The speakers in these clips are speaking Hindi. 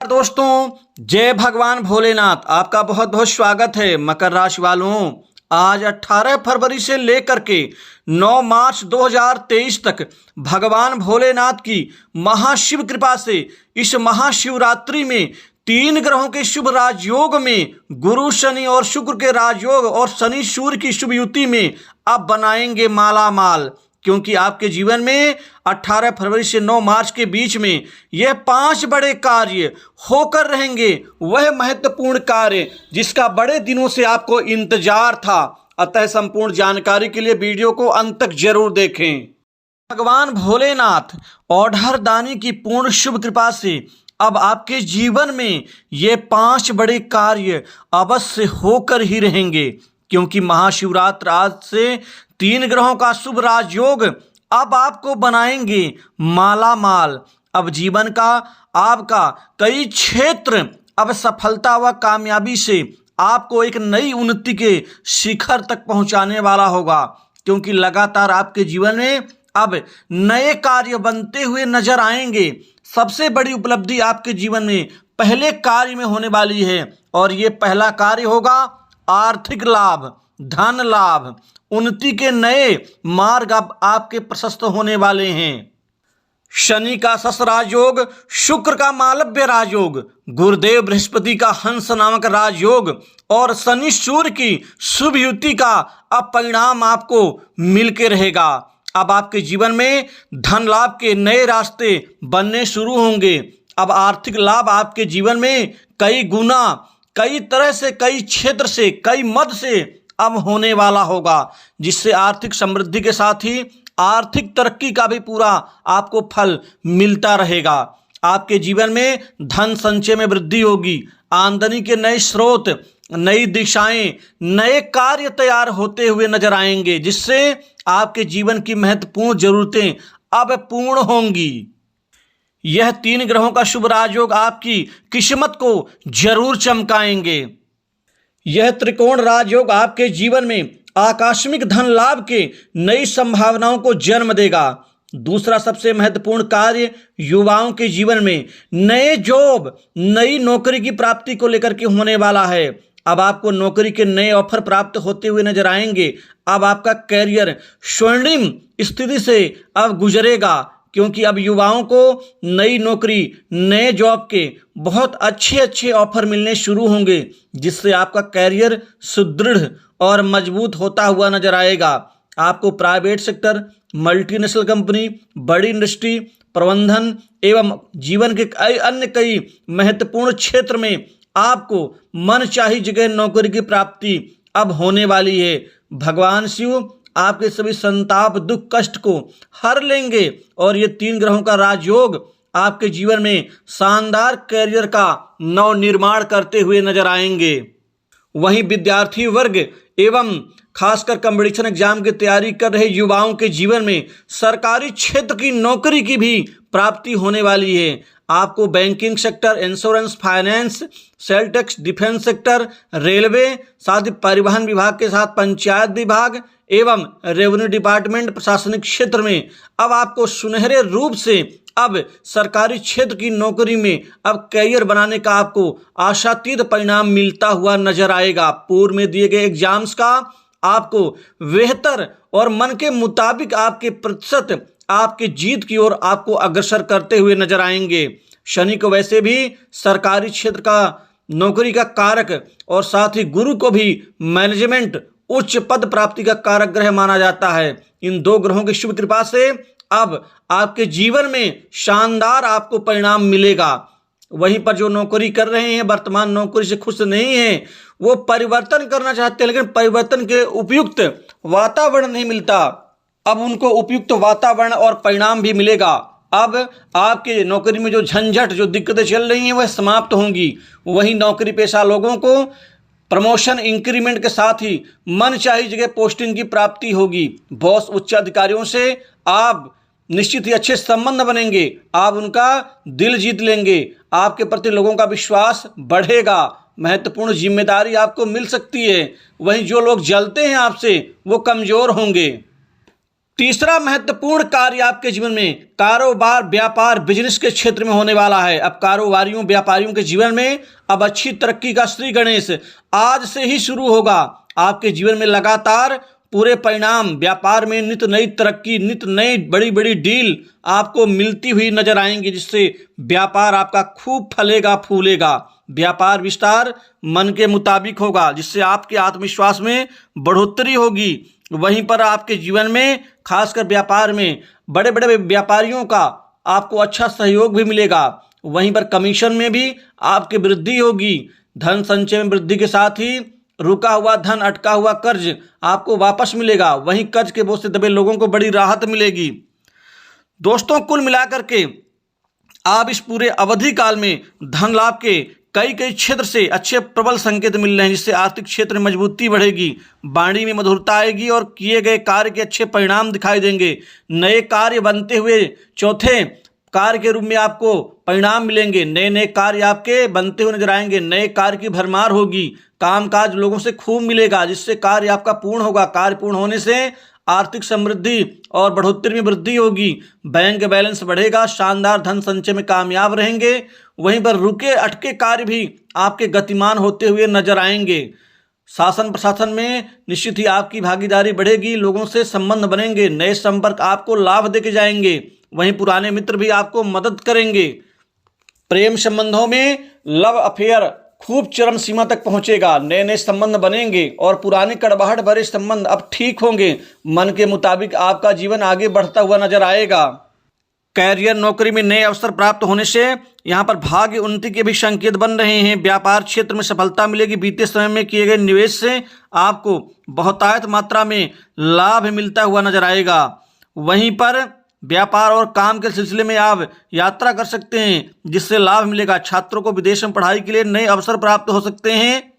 दोस्तों, जय भगवान भोलेनाथ। आपका बहुत बहुत स्वागत है। मकर राशि वालों, आज 18 फरवरी से लेकर के 9 मार्च 2023 तक भगवान भोलेनाथ की महाशिव कृपा से इस महाशिवरात्रि में 3 ग्रहों के शुभ राजयोग में गुरु शनि और शुक्र के राजयोग और शनि सूर्य की शुभ युति में आप बनाएंगे माला माल। क्योंकि आपके जीवन में 18 फरवरी से 9 मार्च के बीच में यह 5 बड़े कार्य होकर रहेंगे। वह महत्वपूर्ण कार्य जिसका बड़े दिनों से आपको इंतजार था। अतः संपूर्ण जानकारी के लिए वीडियो को अंत तक जरूर देखें। भगवान भोलेनाथ औढ़र दानी की पूर्ण शुभ कृपा से अब आपके जीवन में ये 5 बड़े कार्य अवश्य होकर ही रहेंगे। क्योंकि महाशिवरात्रि आज से 3 ग्रहों का शुभ राजयोग अब आपको बनाएंगे माला माल। अब जीवन का आपका कई क्षेत्र अब सफलता व कामयाबी से आपको एक नई उन्नति के शिखर तक पहुंचाने वाला होगा। क्योंकि लगातार आपके जीवन में अब नए कार्य बनते हुए नजर आएंगे। सबसे बड़ी उपलब्धि आपके जीवन में पहले कार्य में होने वाली है और ये पहला कार्य होगा आर्थिक लाभ, धन लाभ, उन्नति के नए मार्ग अब आपके प्रशस्त होने वाले हैं। शनि का शश राजयोग, शुक्र का मालव्य राजयोग, गुरुदेव बृहस्पति का हंस नामक राजयोग और शनि सूर्य की शुभ युति का अब परिणाम आपको मिलके रहेगा। अब आपके जीवन में धन लाभ के नए रास्ते बनने शुरू होंगे। अब आर्थिक लाभ आपके जीवन में कई गुना, कई तरह से, कई क्षेत्र से, कई मद से अब होने वाला होगा। जिससे आर्थिक समृद्धि के साथ ही आर्थिक तरक्की का भी पूरा आपको फल मिलता रहेगा। आपके जीवन में धन संचय में वृद्धि होगी। आमदनी के नए स्रोत, नई दिशाएं, नए कार्य तैयार होते हुए नजर आएंगे। जिससे आपके जीवन की महत्वपूर्ण जरूरतें अब पूर्ण होंगी। यह 3 ग्रहों का शुभ राजयोग आपकी किस्मत को जरूर चमकाएंगे। यह त्रिकोण राजयोग आपके जीवन में आकस्मिक धन लाभ के नई संभावनाओं को जन्म देगा। दूसरा सबसे महत्वपूर्ण कार्य युवाओं के जीवन में नए जॉब, नई नौकरी की प्राप्ति को लेकर के होने वाला है। अब आपको नौकरी के नए ऑफर प्राप्त होते हुए नजर आएंगे। अब आपका कैरियर स्वर्णिम स्थिति से अब गुजरेगा। क्योंकि अब युवाओं को नई नौकरी, नए जॉब के बहुत अच्छे ऑफर मिलने शुरू होंगे। जिससे आपका कैरियर सुदृढ़ और मजबूत होता हुआ नजर आएगा। आपको प्राइवेट सेक्टर, मल्टीनेशनल कंपनी, बड़ी इंडस्ट्री, प्रबंधन एवं जीवन के कई महत्वपूर्ण क्षेत्र में आपको मनचाही जगह नौकरी की प्राप्ति अब होने वाली है। भगवान शिव आपके सभी संताप, दुख, कष्ट को हर लेंगे और ये 3 ग्रहों का राजयोग आपके जीवन में शानदार कैरियर का नव निर्माण करते हुए नजर आएंगे। वहीं विद्यार्थी वर्ग एवं खासकर कंपटीशन एग्जाम की तैयारी कर रहे युवाओं के जीवन में सरकारी क्षेत्र की नौकरी की भी प्राप्ति होने वाली है। आपको banking sector, insurance, finance, sale tax, defence sector, railway, साथ ही परिवहन विभाग के साथ पंचायत विभाग एवं रेवेन्यू डिपार्टमेंट, प्रशासनिक क्षेत्र में अब आपको सुनहरे रूप से अब सरकारी क्षेत्र की नौकरी में अब कैरियर बनाने का आपको आशातीत परिणाम मिलता हुआ नजर आएगा। पूर्व में दिए गए एग्जाम्स का आपको बेहतर और मन के मुताबिक आपके प्रतिशत आपके जीत की ओर आपको अग्रसर करते हुए नजर आएंगे। शनि को वैसे भी सरकारी क्षेत्र का नौकरी का कारक और साथ ही गुरु को भी मैनेजमेंट, उच्च पद प्राप्ति का कारक ग्रह माना जाता है। इन 2 ग्रहों की शुभ कृपा से अब आपके जीवन में शानदार आपको परिणाम मिलेगा। वहीं पर जो नौकरी कर रहे हैं, वर्तमान नौकरी से खुश नहीं है, वो परिवर्तन करना चाहते हैं लेकिन परिवर्तन के उपयुक्त वातावरण नहीं मिलता। अब उनको उपयुक्त वातावरण और परिणाम भी मिलेगा। अब आपके नौकरी में जो झंझट, जो दिक्कतें चल रही हैं वह समाप्त होंगी। वहीं नौकरी पेशा लोगों को प्रमोशन, इंक्रीमेंट के साथ ही मनचाही जगह पोस्टिंग की प्राप्ति होगी। बॉस, उच्च अधिकारियों से आप निश्चित ही अच्छे संबंध बनेंगे। आप उनका दिल जीत लेंगे। आपके प्रति लोगों का विश्वास बढ़ेगा। महत्वपूर्ण जिम्मेदारी आपको मिल सकती है। वहीं जो लोग जलते हैं आपसे वो कमजोर होंगे। तीसरा महत्वपूर्ण कार्य आपके जीवन में कारोबार, व्यापार, बिजनेस के क्षेत्र में होने वाला है। अब कारोबारियों, व्यापारियों के जीवन में अब अच्छी तरक्की का श्री गणेश आज से ही शुरू होगा। आपके जीवन में लगातार पूरे परिणाम, व्यापार में नित नई तरक्की, नित नई बड़ी बड़ी डील आपको मिलती हुई नजर आएंगी, जिससे व्यापार आपका खूब फलेगा फूलेगा। व्यापार विस्तार मन के मुताबिक होगा, जिससे आपके आत्मविश्वास में बढ़ोतरी होगी। वहीं पर आपके जीवन में खासकर व्यापार में बड़े बड़े व्यापारियों का आपको अच्छा सहयोग भी मिलेगा। वहीं पर कमीशन में भी आपकी वृद्धि होगी। धन संचय में वृद्धि के साथ ही रुका हुआ धन, अटका हुआ कर्ज आपको वापस मिलेगा। वहीं कर्ज के बोझ से दबे लोगों को बड़ी राहत मिलेगी। दोस्तों, कुल मिलाकर के आप इस पूरे अवधि काल में धन लाभ के कई क्षेत्र से अच्छे प्रबल संकेत मिल रहे हैं, जिससे आर्थिक क्षेत्र में मजबूती बढ़ेगी, वाणी में मधुरता आएगी और किए गए कार्य के अच्छे परिणाम दिखाई देंगे। नए कार्य बनते हुए चौथे कार्य के रूप में आपको परिणाम मिलेंगे। नए नए कार्य आपके बनते हुए नजर आएंगे। नए कार्य की भरमार होगी। कामकाज लोगों से खूब मिलेगा, जिससे कार्य आपका पूर्ण होगा। कार्य पूर्ण होने से आर्थिक समृद्धि और बढ़ोतरी में वृद्धि होगी। बैंक बैलेंस बढ़ेगा। शानदार धन संचय में कामयाब रहेंगे। वहीं पर रुके अटके कार्य भी आपके गतिमान होते हुए नजर आएंगे। शासन प्रशासन में निश्चित ही आपकी भागीदारी बढ़ेगी। लोगों से संबंध बनेंगे। नए संपर्क आपको लाभ देके जाएंगे। वहीं पुराने मित्र भी आपको मदद करेंगे। प्रेम संबंधों में लव अफेयर खूब चरम सीमा तक पहुंचेगा। नए नए संबंध बनेंगे और पुराने कड़वाहट भरे संबंध अब ठीक होंगे। मन के मुताबिक आपका जीवन आगे बढ़ता हुआ नजर आएगा। कैरियर, नौकरी में नए अवसर प्राप्त होने से यहाँ पर भाग्य उन्नति के भी संकेत बन रहे हैं। व्यापार क्षेत्र में सफलता मिलेगी। बीते समय में किए गए निवेश से आपको बहुतायत मात्रा में लाभ मिलता हुआ नजर आएगा। वहीं पर व्यापार और काम के सिलसिले में आप यात्रा कर सकते हैं, जिससे लाभ मिलेगा। छात्रों को विदेश में पढ़ाई के लिए नए अवसर प्राप्त हो सकते हैं।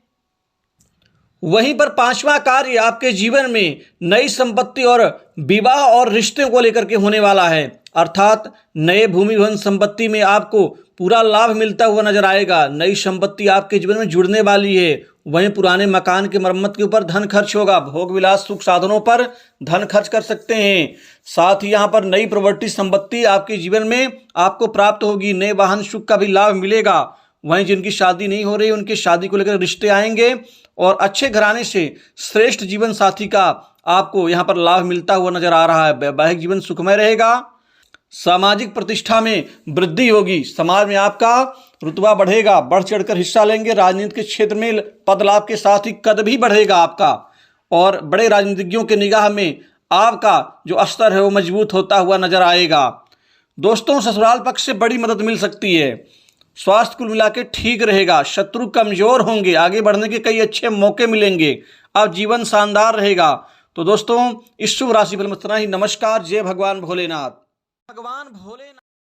वहीं पर पांचवा कार्य आपके जीवन में नई संपत्ति और विवाह और रिश्ते को लेकर के होने वाला है, अर्थात नए भूमि भवन संपत्ति में आपको पूरा लाभ मिलता हुआ नजर आएगा। नई संपत्ति आपके जीवन में जुड़ने वाली है। वहीं पुराने मकान की मरम्मत के ऊपर धन खर्च होगा। भोग विलास सुख साधनों पर धन खर्च कर सकते हैं। साथ ही यहाँ पर नई प्रॉपर्टी संपत्ति आपके जीवन में आपको प्राप्त होगी। नए वाहन सुख का भी लाभ मिलेगा। वहीं जिनकी शादी नहीं हो रही, उनकी शादी को लेकर रिश्ते आएंगे और अच्छे घराने से श्रेष्ठ जीवन साथी का आपको यहाँ पर लाभ मिलता हुआ नजर आ रहा है। वैवाहिक जीवन सुखमय रहेगा। सामाजिक प्रतिष्ठा में वृद्धि होगी। समाज में आपका रुतबा बढ़ेगा। बढ़ चढ़कर हिस्सा लेंगे। राजनीति के क्षेत्र में पद लाभ के साथ ही कद भी बढ़ेगा आपका, और बड़े राजनीतिज्ञों के निगाह में आपका जो स्तर है वो मजबूत होता हुआ नजर आएगा। दोस्तों, ससुराल पक्ष से बड़ी मदद मिल सकती है। स्वास्थ्य कुल मिला के ठीक रहेगा। शत्रु कमजोर होंगे। आगे बढ़ने के कई अच्छे मौके मिलेंगे। अब जीवन शानदार रहेगा। तो दोस्तों, इस शुभ राशि फल में इतना ही। नमस्कार। जय भगवान भोलेनाथ। भगवान भोलेनाथ।